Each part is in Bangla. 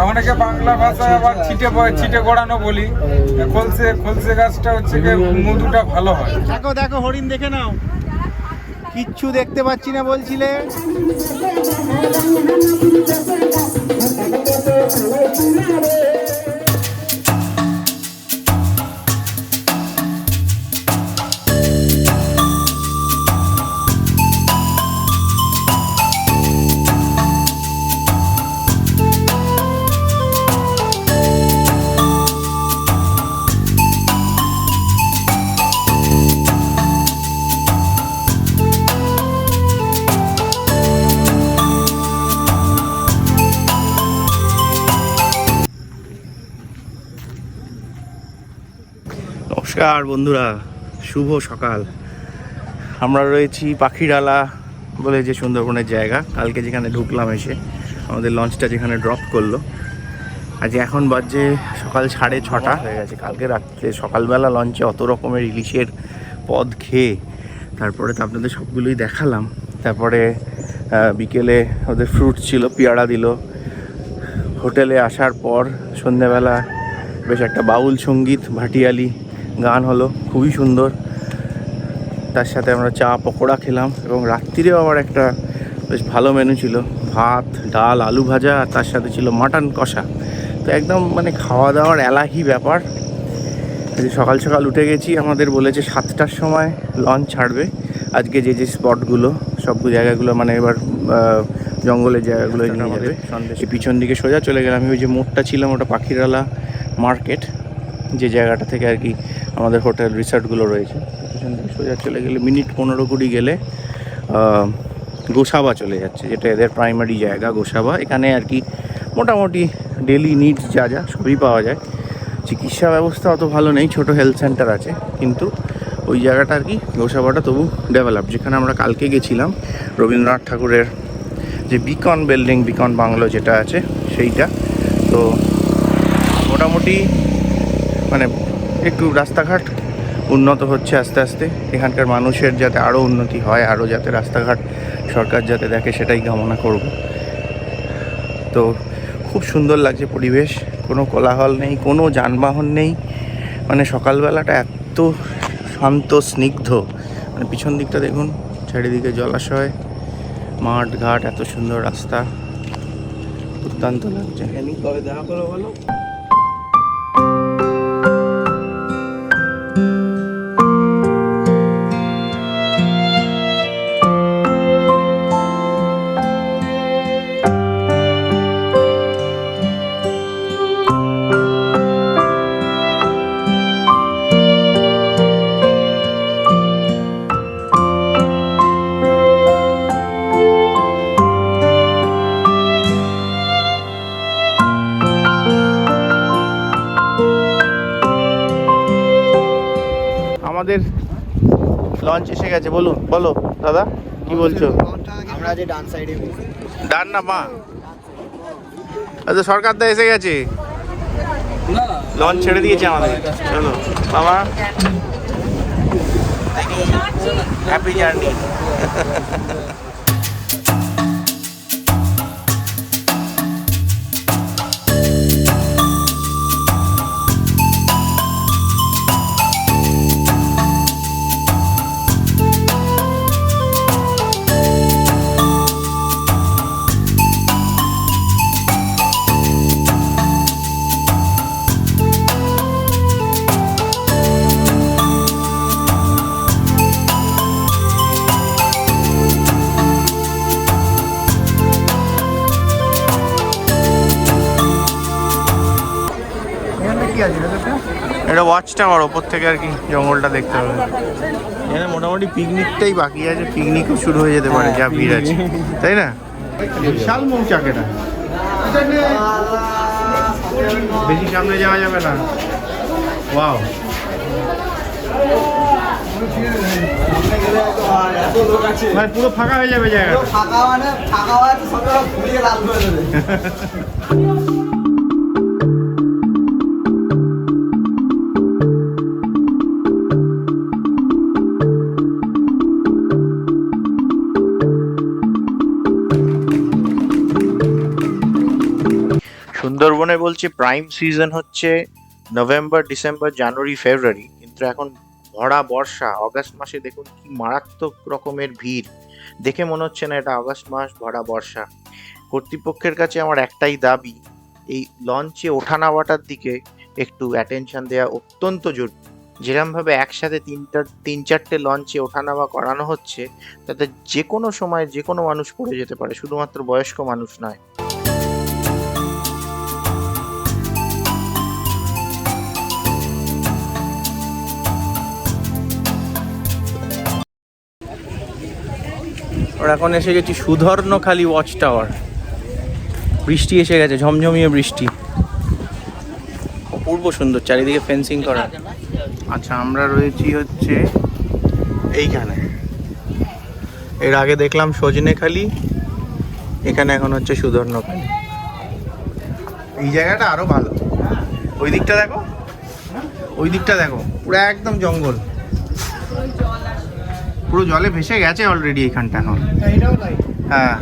অনেকে বাংলা ভাষায় আবার ছিটে গড়ানো বলি। খলসে গাছটা হচ্ছে মধুটা ভালো হয়। দেখো দেখো হরিণ দেখে নাও, কিচ্ছু দেখতে পাচ্ছি না বলছিলে। নমস্কার বন্ধুরা, শুভ সকাল। আমরা রয়েছি পাখিরালা বলে যে সুন্দরবনের জায়গা। কালকে যেখানে ঢুকলাম এসে আমাদের লঞ্চটা যেখানে ড্রপ করলো, আজ এখন বাজে সকাল 6:30 হয়ে গেছে। কালকে রাত্রে সকালবেলা লঞ্চে অত রকমের ইলিশের পদ খেয়ে তারপরে তো আপনাদের সবগুলোই দেখালাম। তারপরে বিকেলে ওদের ফ্রুট ছিল, পেয়ারা দিল। হোটেলে আসার পর সন্ধ্যেবেলা বেশ একটা বাউল সঙ্গীত, ভাটিয়ালি গান হলো, খুবই সুন্দর। তার সাথে আমরা চা পকোড়া খেলাম এবং রাত্রিরেও আবার একটা বেশ ভালো মেনু ছিল, ভাত ডাল আলু ভাজা, আর তার সাথে ছিল মাটন কষা। তো একদম মানে খাওয়া দাওয়ার এলাহি ব্যাপার। সকাল সকাল উঠে গেছি, আমাদের বলেছে 7টার সময় লঞ্চ ছাড়বে। আজকে যে যে স্পটগুলো সব জায়গাগুলো মানে এবার জঙ্গলের জায়গাগুলো নিয়ে যাবে। সন্দেশে পিছন দিকে সোজা চলে গেলাম। আমি ওই যে মোড়টা ছিলাম ওটা পাখিরালা মার্কেট, যে জায়গাটা থেকে আর কি আমাদের হোটেল রিসর্টগুলো রয়েছে। পিছন দিকে সোজা চলে গেলে মিনিট 15-20 গেলে গোসাবা চলে যাচ্ছে, যেটা এদের প্রাইমারি জায়গা গোসাবা। এখানে আর কি মোটামুটি ডেলি নিডস যা যা সবই পাওয়া যায়। চিকিৎসা ব্যবস্থা অত ভালো নেই, ছোট হেলথ সেন্টার আছে, কিন্তু ওই জায়গাটা আর কি গোসাবাটা তবু ডেভেলপ। যেখানে আমরা কালকে গেছিলাম রবীন্দ্রনাথ ঠাকুরের যে বিকন বিল্ডিং, বিকন বাংলো যেটা আছে সেইটা। তো মোটামুটি মানে একটু রাস্তাঘাট উন্নত হচ্ছে আস্তে আস্তে। এখানকার মানুষের যাতে আরও উন্নতি হয়, আরও যাতে রাস্তাঘাট সরকার যাতে দেখে, সেটাই কামনা করব। তো খুব সুন্দর লাগছে পরিবেশ, কোনো কোলাহল নেই, কোনো যানবাহন নেই। মানে সকালবেলাটা এত শান্ত স্নিগ্ধ। মানে পিছন দিকটা দেখুন, চারিদিকে জলাশয়, মাঠ ঘাট, এত সুন্দর রাস্তা, দুর্দান্ত লাগছে। কবে দেখা করো বলো? আমাদের লঞ্চ এসে গেছে। বলুন, বলো দাদা কি বলছো? আমরা যে ডান সাইডে, ডান না মা? আচ্ছা, সরকার দা এসে গেছে, লঞ্চ ছেড়ে দিয়েছে আমাদের। চলো বাবা, হ্যাপি জার্নি। এটা ওয়াচ টাওয়ার, ওপর থেকে আর কি জঙ্গলটা দেখতে হবে। এখানে মোটামুটি পিকনিকটাই বাকি আছে, পিকনিকও শুরু হয়ে যেতে পারে, যা ভিড় আছে, তাই না? বিশাল মৌচাক এটা, বেশি সামনে যাওয়া যাবে না। ওয়াও, ভাই পুরো ফাঁকা হয়ে যাবে জায়গা। সুন্দরবনে বলছে প্রাইম সিজন হচ্ছে নভেম্বর, ডিসেম্বর, জানুয়ারি, ফেব্রুয়ারি, কিন্তু এখন ভরা বর্ষা। অগাস্ট মাসে দেখুন কি মারাত্মক রকমের ভিড়, দেখে মনে হচ্ছে না এটা আগস্ট মাস, ভরা বর্ষা। কর্তৃপক্ষের কাছে আমার একটাই দাবি, এই লঞ্চে ওঠা নামাটার দিকে একটু অ্যাটেনশন দেওয়া অত্যন্ত জরুরি। যেরকমভাবে একসাথে তিন চারটে লঞ্চে ওঠানামা করানো হচ্ছে, তাতে যে কোনো সময় যে কোনো মানুষ পড়ে যেতে পারে, শুধুমাত্র বয়স্ক মানুষ নয়। ওরা এখন এসে গেছি সুধর্ণখালি ওয়াচ টাওয়ার। বৃষ্টি এসে গেছে, ঝমঝমিয়ে বৃষ্টি, অপূর্ব সুন্দর, চারিদিকে ফেন্সিং করা। আচ্ছা, আমরা রয়েছি হচ্ছে এইখানে। এর আগে দেখলাম সজনেখালি, এখানে এখন হচ্ছে সুধর্ণখালি। এই জায়গাটা আরো ভালো। ওই দিকটা দেখো, ওই দিকটা দেখো, পুরো একদম জঙ্গল, পুরো জলে ভেসে গেছে অলরেডি এখানটা এখন। হ্যাঁ,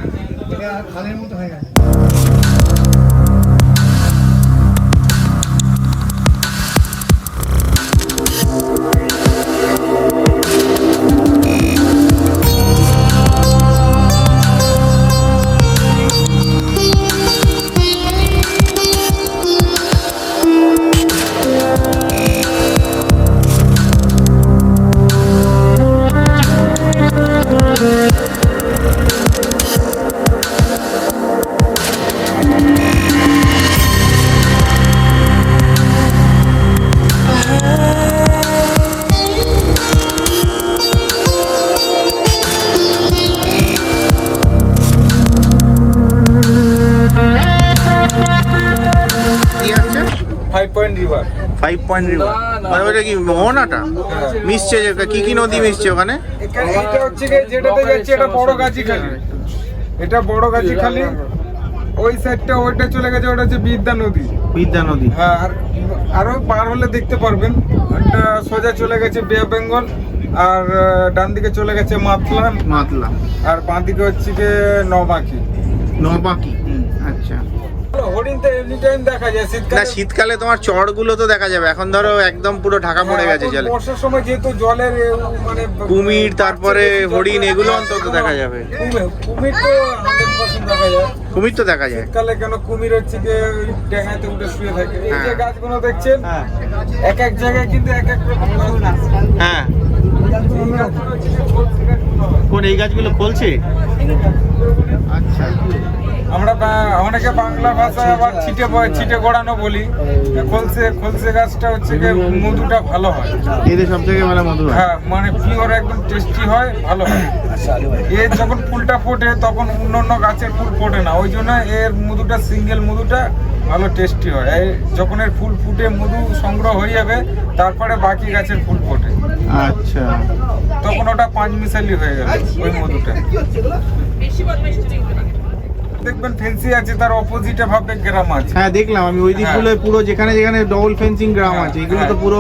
ফাইভ পয়েন্ট রিভার, মানে ওটা কি মোহনাটা মিশছে? কি কি নদী মিশছে ওখানে? এটা হচ্ছে যেটাতে যাচ্ছে এটা বড় গাছিখালি, এটা বড় গাছিখালি। ওই সাইডটা ওইটা চলে গেছে, ওটা হচ্ছে বিদ্যা নদী। বিদ্যা নদী, হ্যাঁ। আর আরো পার হলে দেখতে পারবেন, একটা সোজা চলে গেছে বে অফ বেঙ্গল, আর ডান দিকে চলে গেছে মাতলা, আর বাঁ দিকে হচ্ছে কি নবাকি। আচ্ছা, হরিণ তো এনি টাইম দেখা যায়। শীতকালে তোমার চড়গুলো তো দেখা যাবে, এখন ধরো একদম পুরো ঢাকা পড়ে গেছে জলে। বর্ষার সময় যেহেতু জলের মানে কুমির, তারপরে হরিণ, এগুলো অন্তত দেখা যাবে। কুমির তো 100% দেখা যায়। কুমির তো দেখা যায় শীতকালে, কেন কুমির হচ্ছে কি ড্যাঙাতে উঠে শুয়ে থাকে। এই যে গাছগুলো দেখছেন, এক এক জায়গায় কিন্তু এক এক রকম গাছ। হ্যাঁ, কোন এই গাছগুলো ফলছে? আচ্ছা, আমরা অনেকে বাংলা ভাষায় আবার ছিটে গড়ানো বলি। খলসে গাছটা হচ্ছে কি মধুটা ভালো হয়, এদের সব থেকে ভালো মধু। হ্যাঁ, মানে পিওর একদম টেস্টি হয়, ভালো হয়। এর যখন ফুলটা ফোটে তখন অন্য গাছের ফুল ফোটে না, ওই জন্য এর মধুটা, সিঙ্গেল মধুটা ভালো টেস্টি হয়। যখন এর ফুল ফুটে মধু সংগ্রহ হয়ে যাবে, তারপরে বাকি গাছের ফুল ফোটে। আচ্ছা, তখন ওটা 5 মিশালি হয়ে গেল ওই মধুটা। দেখবেন ফেন্সি আছে, তার অপোজিটে ভাবে গ্রাম আছে। হ্যাঁ, দেখলাম আমি ওই দিকগুলো পুরো, যেখানে যেখানে ডবল ফেন্সিং গ্রাম আছে, এগুলো তো পুরো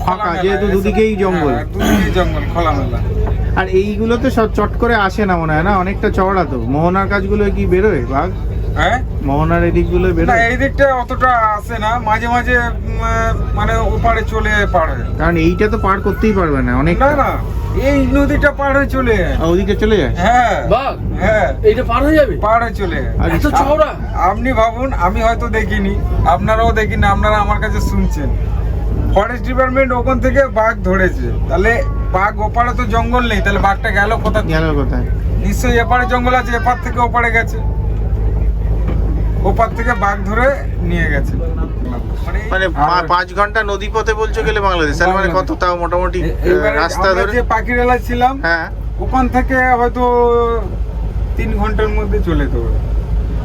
ফাঁকা, যেহেতু দুদিকেই জঙ্গল, খোলামেলা। আর এইগুলো তো সব চট করে আসে না মনে হয়, না অনেকটা চওড়া তো। মোহনার কাজগুলো কি বেরোয় বাঘ? হ্যাঁ, মোহনার এই দিকগুলো বেরোয়? এই দিকটা অতটা আসে না, মাঝে মাঝে মানে ওপারে চলে পার হয়। কারণ এইটা তো পার করতেই পারবে না অনেক। না, এই নদীটা পার হয়ে চলে যায়। ওদিকে চলে যায়? হ্যাঁ, হ্যাঁ, এইটা পার হয়ে যাবে, পার হয়ে চলে যায়। এত চওড়া? আপনি ভাবুন, আমি হয়তো দেখিনি, আপনারাও দেখিনি, আপনারা আমার কাছে শুনছেন। ফরেস্ট ডিপার্টমেন্ট ওখান থেকে বাঘ ধরেছে, তাহলে বাঘ ওপারে তো জঙ্গল নেই, তাহলে বাঘটা গেল কোথায়? নিশ্চয়ই এপারে জঙ্গল আছে, এপার থেকে ওপারে গেছে, ওপার থেকে বাঘ ধরে নিয়ে গেছে। মানে 5 ঘন্টা নদী পথে বলছো গেলে বাংলাদেশ, তাহলে মানে কত তাও মোটামুটি রাস্তা ধরে? যে পাখিরালয় ছিলাম, হ্যাঁ, ওখান থেকে হয়তো 3 ঘন্টার মধ্যে চলে যেতে পারে।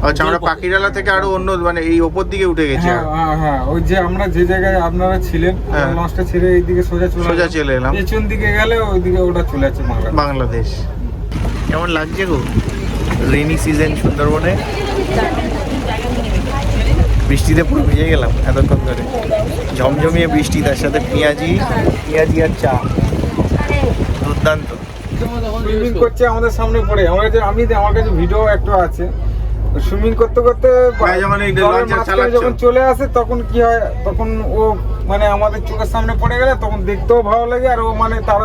আচ্ছা, আমরা পাখিরালা থেকে আরো অন্য মানে এই ওপর দিকে উঠে গেছি। হ্যাঁ, ওই যে আমরা যে জায়গায় আপনারা ছিলেন, লঞ্চটা ছেড়ে এইদিকে সোজা চলে এলাম, পেছন দিকে গেলে ওইদিকে ওটা চলে যাচ্ছে বাংলাদেশ। কেমন লাগছে গো রেইনি সিজন সুন্দরবনে? বৃষ্টিতে পুরো ভিজে গেলাম এতক্ষণ ধরে, ঝমঝমিয়ে বৃষ্টি, তার সাথে পেঁয়াজি আর চা, দুর্দান্ত। সুইমিং করছে আমাদের সামনে পড়ে। আমার কাছে ভিডিও একটা আছে, সুইমিং করতে করতে যখন এই জলের লঞ্চটা মাঝখানে চালাচ্ছ। যখন চলে আসে তখন কি হয়, তখন ও মানে আমাদের চোখের সামনে পড়ে গেলে তখন দেখতেও ভালো লাগে, আর ও মানে তার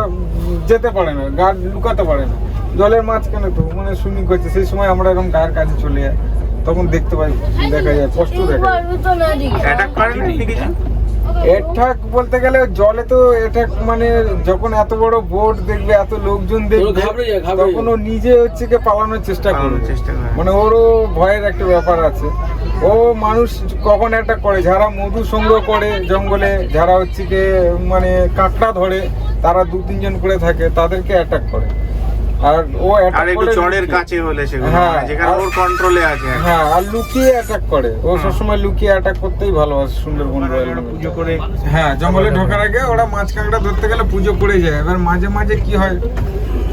যেতে পারে না, গা লুকাতে পারে না, জলের মাঝখানে তো মানে সুইমিং করছে, সেই সময় আমরা এরকম গায়ের কাছে চলে যাই, তখন দেখতে পাই, দেখা যায়, কষ্ট দেখা যায়। অ্যাটাক করে না কিছু? এঠাক বলতে গেলে জলে তো এঠাক মানে যখন এত বড় বোট দেখবে, এত লোকজন দেখবে, তখন ও নিজে হচ্ছে কি পালানোর চেষ্টা করবে, মানে ওরও ভয়ের একটা ব্যাপার আছে। ও মানুষ কখন অ্যাটাক করে, যারা মধু সংগ্রহ করে জঙ্গলে, যারা হচ্ছে কি মানে কাঁকড়া ধরে, তারা 2-3 জন করে থাকে, তাদেরকে অ্যাটাক করে। আর ও আর একটু চড়ের কাছে হলে সেগুলো যেখানে ওর কন্ট্রোলে আছে, হ্যাঁ, আর লুকিয়ে অ্যাটাক করে, ও সবসময় লুকিয়ে অ্যাটাক করতেই ভালোবাসে। সুন্দরবন পুজো করে, হ্যাঁ, জঙ্গলে ঢোকার আগে ওরা মাছ কাঁকড়া ধরতে গেলে পুজো করে যায়। এবার মাঝে মাঝে কি হয়,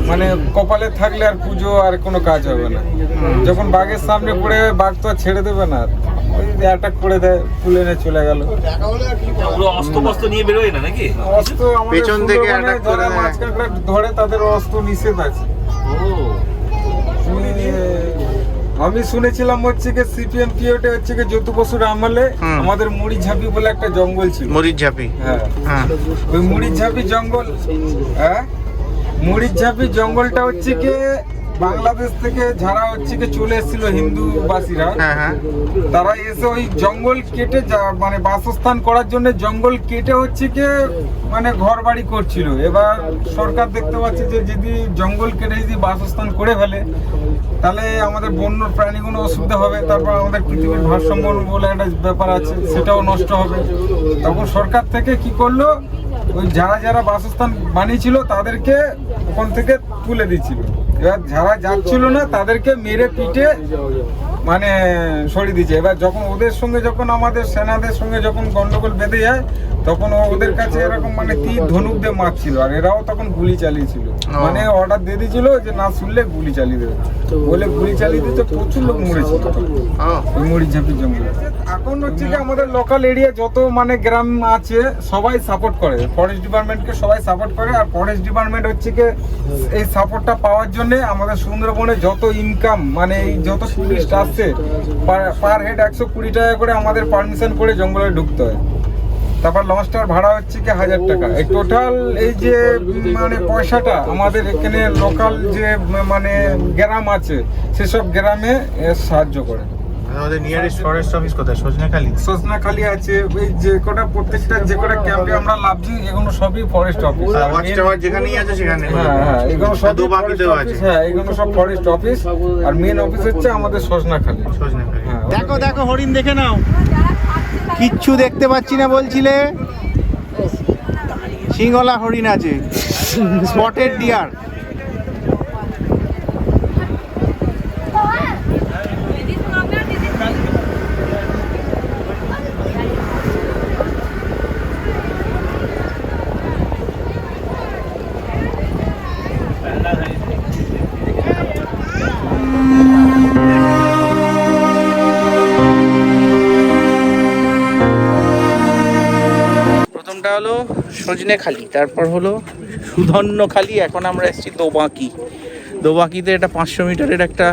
মানে কপালে থাকলে আর পুজো আর কোনো কাজ হবে না, যখন বাঘের সামনে পড়ে বাঘ তো আর ছেড়ে দেবে না, ওই অ্যাটাক করে দেয়, তুলে নিয়ে চলে গেল। অস্ত্র নিয়ে বেরোয় না নাকি? অস্ত্র আমাদের পেছন থেকে সুন্দরবনে attack করে যারা দেয়। মাছ কাঁকড়া ধরে তাদের অস্ত্র নিষেধ আছে। আমি শুনেছিলাম হচ্ছে কি সিপিএম পিরিয়ডে হচ্ছে কি জ্যোতি বসুর আমলে আমাদের মুড়িঝাপি বলে একটা জঙ্গল ছিল। মরিচঝাপি, হ্যাঁ, হ্যাঁ, ওই মুড়িঝাপি জঙ্গল, হ্যাঁ, মুড়িঝাপি জঙ্গলটা হচ্ছে কি বাংলাদেশ থেকে যারা হচ্ছে কি চলে এসেছিল হিন্দুবাসীরা, হ্যাঁ, হ্যাঁ, তারা এসে ওই জঙ্গল কেটে মানে বাসস্থান করার জন্য জঙ্গল কেটে হচ্ছে কি মানে ঘর বাড়ি করছিল। এবার সরকার দেখতে পাচ্ছে যে যদি জঙ্গল কেটে যদি বাসস্থান করে ফেলে, তাহলে আমাদের বন্য প্রাণীগুলো অসুবিধা হবে, তারপর আমাদের পৃথিবীর ভারসাম্য বলে একটা ব্যাপার আছে, সেটাও নষ্ট হবে। তখন সরকার থেকে কি করলো, ওই যারা যারা বাসস্থান বানিয়েছিল তাদেরকে ওখান থেকে তুলে দিচ্ছিল। এবার যারা যাচ্ছিল না তাদেরকে মেরে পিটে মানে সরিয়ে দিচ্ছে। এবার যখন ওদের সঙ্গে, যখন আমাদের সেনাদের সঙ্গে যখন গন্ডগোল বেঁধে যায়, তখন ওদের কাছে এরকম মানে তীর ধনুক দিয়ে মারছিল, আর এরাও তখন গুলি চালিয়েছিল, মানে অর্ডার দিয়ে দিয়েছিল যে না শুনলে গুলি চালিয়ে দেবে বলে গুলি চালিয়ে দিচ্ছে। প্রচুর লোক মরেছিল মরিচঝাপি জঙ্গলে। এখন হচ্ছে কি আমাদের লোকাল এরিয়া যত মানে গ্রাম আছে সবাই সাপোর্ট করে, ফরেস্ট ডিপার্টমেন্টকে সবাই সাপোর্ট করে, আর ফরেস্ট ডিপার্টমেন্ট হচ্ছে কি এই সাপোর্টটা পাওয়ার জন্য আমাদের সুন্দরবনে যত ইনকাম মানে এই যত টুরিস্ট আসছে, পার হেড 120 টাকা করে আমাদের পারমিশন করে জঙ্গলে ঢুকতে হয়। তারপর লঞ্চটার ভাড়া হচ্ছে কি 1000 টাকা। এই টোটাল এই যে মানে পয়সাটা আমাদের এখানে লোকাল যে মানে গ্রাম আছে সেসব গ্রামে সাহায্য করে। আমাদের নিয়ারেস্ট ফরেস্ট অফিস কোথায়? সজনেখালি। সজনেখালি আছে, ওই যে কটা প্রত্যেকটা যে কটা ক্যাম্পে আমরা লাভছি এগুলো সবই ফরেস্ট অফিস। ওয়াচ টাওয়ার যেখানেই আছে সেখানে, হ্যাঁ হ্যাঁ, এগুলো সব দোবাকিতেও আছে। হ্যাঁ, এগুলো সব ফরেস্ট অফিস, আর মেন অফিস হচ্ছে আমাদের সজনেখালি। সজনেখালি। হ্যাঁ, দেখো দেখো হরিণ দেখে নাও। কিচ্ছু দেখতে পাচ্ছি না বলছিলে, সিংহলা হরিণ আছে, স্পটেড ডিয়ার। প্রথমটা হলো সজনেখালি, তারপর হলো সুধন্যখালি, এখন আমরা এসেছি দোবাকি। দোবাকিতে এটা 500 মিটারের একটা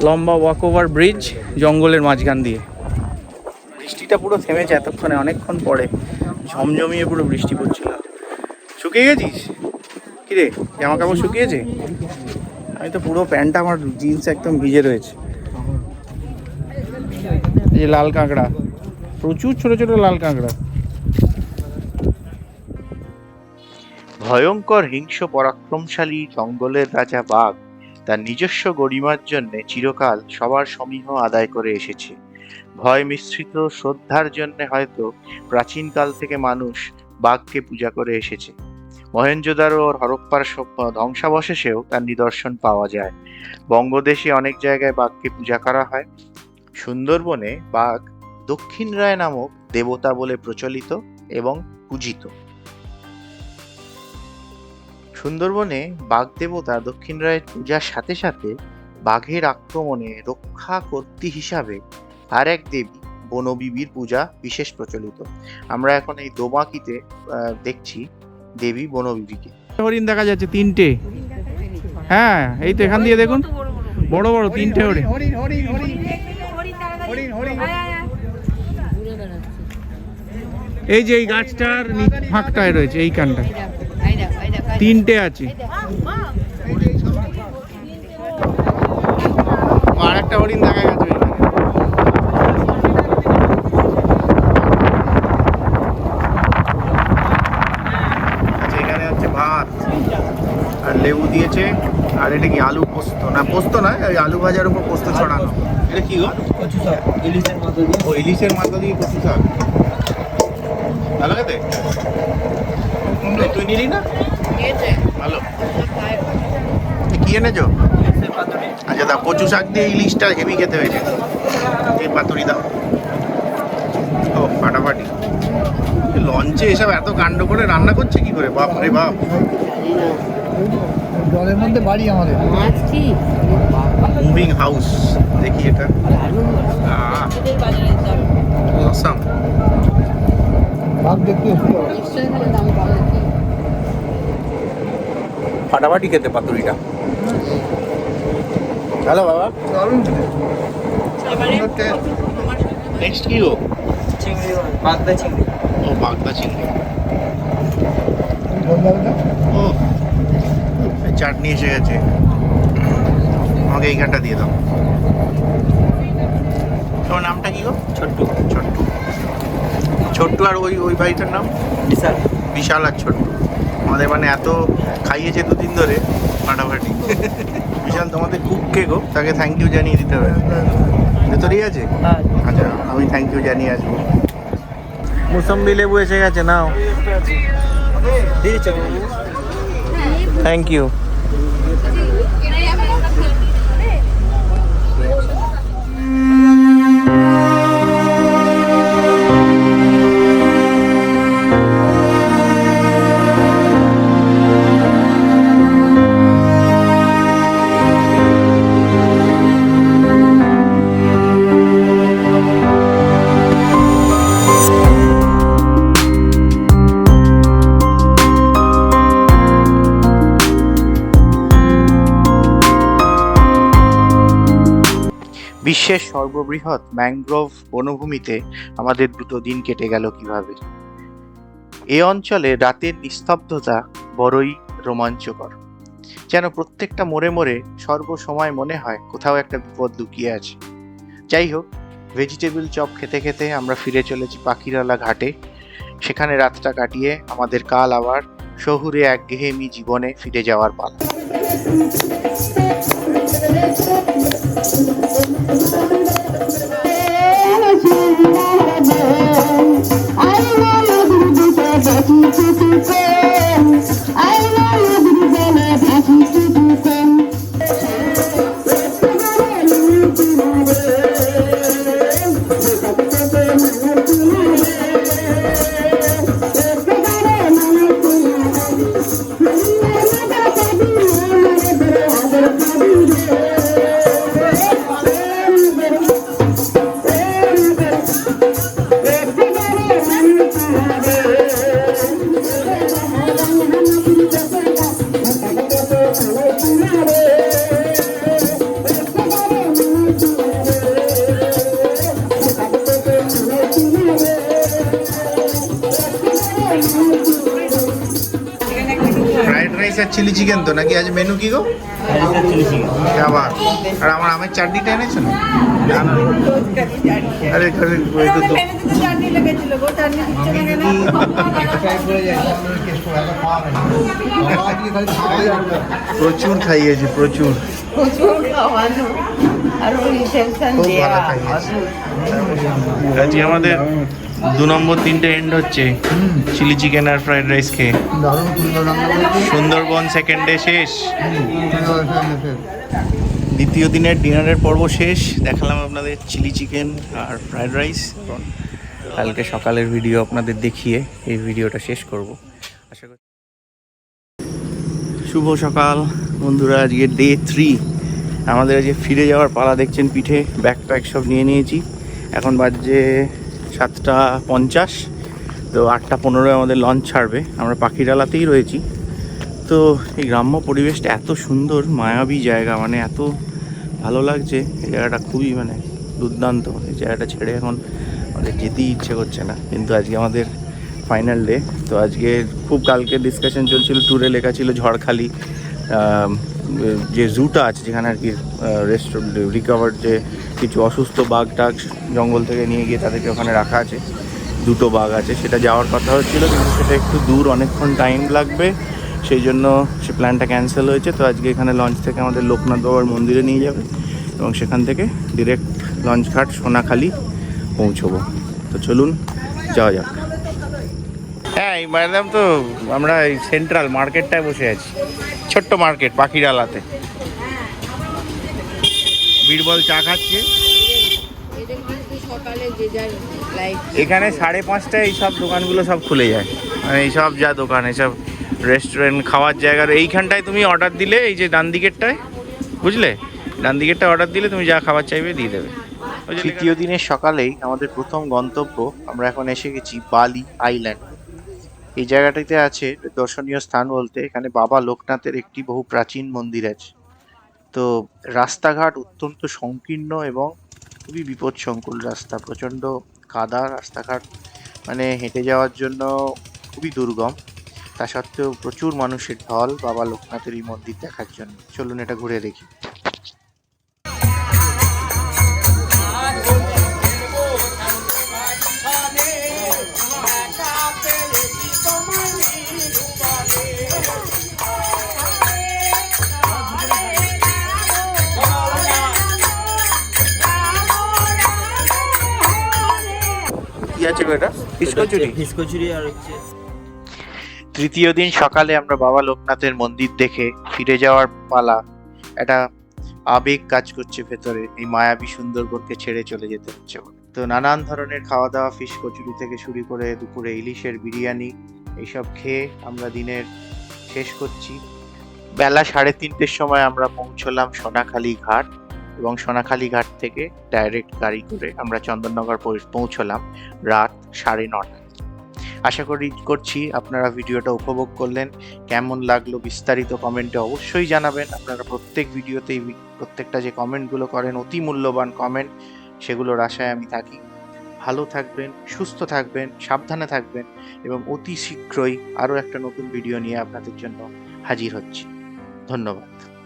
লম্বা ওয়াক ওভার ব্রিজ জঙ্গলের মাঝখান দিয়ে। বৃষ্টিটা পুরো থেমেছে এতক্ষণে, অনেকক্ষণ পরে ঝমঝমিয়ে পুরো বৃষ্টি পড়ছিল। শুকিয়ে গেছিস কিরে? জামা কাপড় শুকিয়েছে? আমি তো পুরো প্যান্টটা, আমার জিন্স একদম ভিজে রয়েছে। এই যে লাল কাঁকড়া, প্রচুর ছোট ছোট লাল কাঁকড়া। ভয়ঙ্কর হিংস্র পরাক্রমশালী জঙ্গলের রাজা বাঘ তার নিজস্ব গরিমার জন্য চিরকাল সবার সমীহ আদায় করে এসেছে। ভয় মিশ্রিত শ্রদ্ধার জন্য হয়তো প্রাচীনকাল থেকে মানুষ বাঘকে পূজা করে এসেছে। মহেঞ্জোদারো ও হরপ্পার ধ্বংসাবশেষেও তার নিদর্শন পাওয়া যায়। বঙ্গদেশে অনেক জায়গায় বাঘকে পূজা করা হয়। সুন্দরবনে বাঘ দক্ষিণ রায় নামক দেবতা বলে প্রচলিত এবং পূজিত। সুন্দরবনে বাঘ দেবতা দক্ষিণ রায়ের পূজার সাথে সাথে বাঘের আক্রমণে রক্ষা কর্ত্রী হিসাবে আর এক দেবী বনবিবির পূজা বিশেষ প্রচলিত। আমরা এখন এই দোবাকিতে দেখছি দেবী বনবিবিকে। হরিণ দেখা যাচ্ছে 3টে। হ্যাঁ, এই তো এখান দিয়ে দেখুন, বড় বড় 3টে হরিণ। এই যে এই গাছটার ফাঁকটায় রয়েছে, এই কানটা তিনটে আছে। আর একটা হরিণ দেখা গেছে। আচ্ছা, এখানে হচ্ছে ভাত আর লেবু দিয়েছে। আর এটা কি আলু পোস্ত? না পোস্ত না, ওই আলু ভাজার উপর পোস্ত ছড়ানো। এটা কি গো? কচু শাক, ইলিশের মাথা দিয়ে। ও ইলিশের মাথা দিয়ে কচু শাক, ভালো খেতে। তুই নিলি না? ভালো। কি এনেছো? আচ্ছা দাও, কচু শাক দিয়ে ইলিশটা হেভি খেতে হয়েছে। এই পাতুরি দাও। ও ফাটাফাটি। লঞ্চে এসব এত কাণ্ড করে রান্না করছে কি করে? বাপ রে বাপ। জলের মধ্যে বাড়ি আমাদের। মুভিং হাউস, দেখি এটা। আসাম ফাটাফাটি খেতে পাতুরিটা। হ্যালো বাবা। নেক্সট কি গো? চিংড়ি, বাগদা চিংড়ি। ও বাগদা চিংড়ি। ও চাটনি এসে গেছে। আমাকে এইখানটা দিয়ে দাও। তোমার নামটা কি গো? ছোট্টু। ছোট্টু। ছোট্টু আর ওই ভাইটার নাম? বিশাল। বিশাল আর ছোট্টু আমাদের মানে এত খাইয়েছে দুদিন ধরে ফাটাফাটি। বিশাল তোমাদের কুক কে গো? তাকে থ্যাংক ইউ জানিয়ে দিতে হবে। ভেতরেই আছে? আচ্ছা, আমি থ্যাংক ইউ জানিয়ে আসবো। মুসম্বি লেবু এসে গেছে, নাও। Thank you. বিশ্বের সর্ববৃহৎ ম্যানগ্রোভ বনভূমিতে আমাদের দুটো দিন কেটে গেল কিভাবে। এ অঞ্চলে রাতের নিস্তব্ধতা বড়ই রোমাঞ্চকর। যেন প্রত্যেকটা মোড়ে মোড়ে সর্বসময় মনে হয় কোথাও একটা বিপদ লুকিয়ে আছে। যাই হোক, ভেজিটেবল চপ খেতে খেতে আমরা ফিরে চলেছি পাখিরালা ঘাটে। সেখানে রাতটা কাটিয়ে আমাদের কাল আবার শহুরে একঘেয়েমি জীবনে ফিরে যাওয়ার পালা। চিলি চিকেন তো নাকি? আজ মেনু কি গো? আবার আর আমার আমের চাটনিটা এনেছো না? আরে প্রচুর খাইয়েছে, প্রচুর। আজকে আমাদের 2 নম্বর 3টে এন্ড হচ্ছে চিলি চিকেন আর ফ্রাইড রাইস খেয়ে। সুন্দরবন সেকেন্ড ডে শেষ, দ্বিতীয় দিনের ডিনারের পর্ব শেষ। দেখালাম আপনাদের চিলি চিকেন আর ফ্রাইড রাইস। কালকে সকালের ভিডিও আপনাদের দেখিয়ে এই ভিডিওটা শেষ করব। আশা করি শুভ সকাল বন্ধুরা। আজকে ডে 3 আমাদের আজকে ফিরে যাওয়ার পালা। দেখছেন পিঠে ব্যাগ প্যাক সব নিয়ে নিয়েছি। এখন বাজে 7:50। তো 8:15 আমাদের লঞ্চ ছাড়বে। আমরা পাখিরালাতেই রয়েছি। তো এই গ্রাম্য পরিবেশটা এত সুন্দর, মায়াবী জায়গা, মানে এত ভালো লাগছে। এই জায়গাটা খুবই মানে দুর্দান্ত। এই জায়গাটা ছেড়ে এখন আমাদের যেতেই ইচ্ছে করছে না। কিন্তু আজকে আমাদের ফাইনাল ডে। তো আজকে খুব কালকে ডিসকাশন চলছিল, ট্যুরে লেখা ছিল ঝড়খালি যে জুটা আছে যেখানে আর কি রিকভার্ড যে কিছু অসুস্থ বাঘ টাঘ জঙ্গল থেকে নিয়ে গিয়ে তাদেরকে ওখানে রাখা আছে, 2টো বাঘ আছে, সেটা যাওয়ার কথা হচ্ছিলো, কিন্তু সেটা একটু দূর, অনেকক্ষণ টাইম লাগবে, সেই জন্য সে প্ল্যানটা ক্যান্সেল হয়েছে। তো আজকে এখানে লঞ্চ থেকে আমাদের লোকনাথ বাবার মন্দিরে নিয়ে যাবে এবং সেখান থেকে ডিরেক্ট লঞ্চ ঘাট সোনাখালি পৌঁছবো। তো চলুন যাওয়া যাক। হ্যাঁ, এই ম্যাডাম তো আমরা এই সেন্ট্রাল মার্কেটটায় বসে আছি, ছোট্ট মার্কেট পাখিরালাতে। বীরবল চা খাচ্ছে এখানে 5:30টায় এইসব দোকানগুলো সব খুলে যায়, মানে এইসব যা দোকান, এইসব রেস্টুরেন্ট, খাওয়ার জায়গার এইখানটায় তুমি অর্ডার দিলে, এই যে ডান দিকেরটায়, বুঝলে, ডান দিকেরটায় অর্ডার দিলে তুমি যা খাবার চাইবে দিয়ে দেবে। তৃতীয় দিনের সকালেই আমাদের প্রথম গন্তব্য, আমরা এখন এসে গেছি বালি আইল্যান্ড। এই জায়গাটিতে আছে দর্শনীয় স্থান বলতে এখানে বাবা লোকনাথের একটি বহু প্রাচীন মন্দির আছে। তো রাস্তাঘাট অত্যন্ত সংকীর্ণ এবং খুবই বিপদসংকুল রাস্তা, প্রচণ্ড কাদা রাস্তাঘাট, মানে হেঁটে যাওয়ার জন্য খুবই দুর্গম। তা সত্ত্বেও প্রচুর মানুষের ঢল বাবা লোকনাথের এই মন্দির দেখার জন্য। চলুন এটা ঘুরে দেখি। কি আছে গো এটা? ফিশ কচুরি? ফিশ কচুরি আর হচ্ছে তৃতীয় দিন সকালে আমরা বাবা লোকনাথের মন্দির দেখে ফিরে যাওয়ার পালা। একটা আবেগ কাজ করছে ভেতরে, এই মায়াবী সুন্দরবনকে ছেড়ে চলে যেতে হচ্ছে। তো নানান ধরনের খাওয়া দাওয়া, ফিশ কচুরি থেকে শুরু করে দুপুরে ইলিশের বিরিয়ানি, এইসব খেয়ে আমরা দিনের শেষ করছি। বেলা 3:30টার সময় আমরা পৌঁছলাম সোনাখালি ঘাট এবং সোনাখালি ঘাট থেকে ডাইরেক্ট গাড়ি করে আমরা চন্দননগর পৌঁছলাম রাত 9:30। আশা করছি আপনারা ভিডিওটা উপভোগ করলেন। কেমন লাগলো বিস্তারিত কমেন্টে অবশ্যই জানাবেন। আপনারা প্রত্যেক ভিডিওতেই প্রত্যেকটা যে কমেন্টগুলো করেন, অতি মূল্যবান কমেন্ট, সেগুলোর আশায় আমি থাকি। ভালো থাকবেন, সুস্থ থাকবেন, সাবধানে থাকবেন এবং অতি শীঘ্রই আরও একটা নতুন ভিডিও নিয়ে আপনাদের জন্য হাজির হচ্ছি। ধন্যবাদ।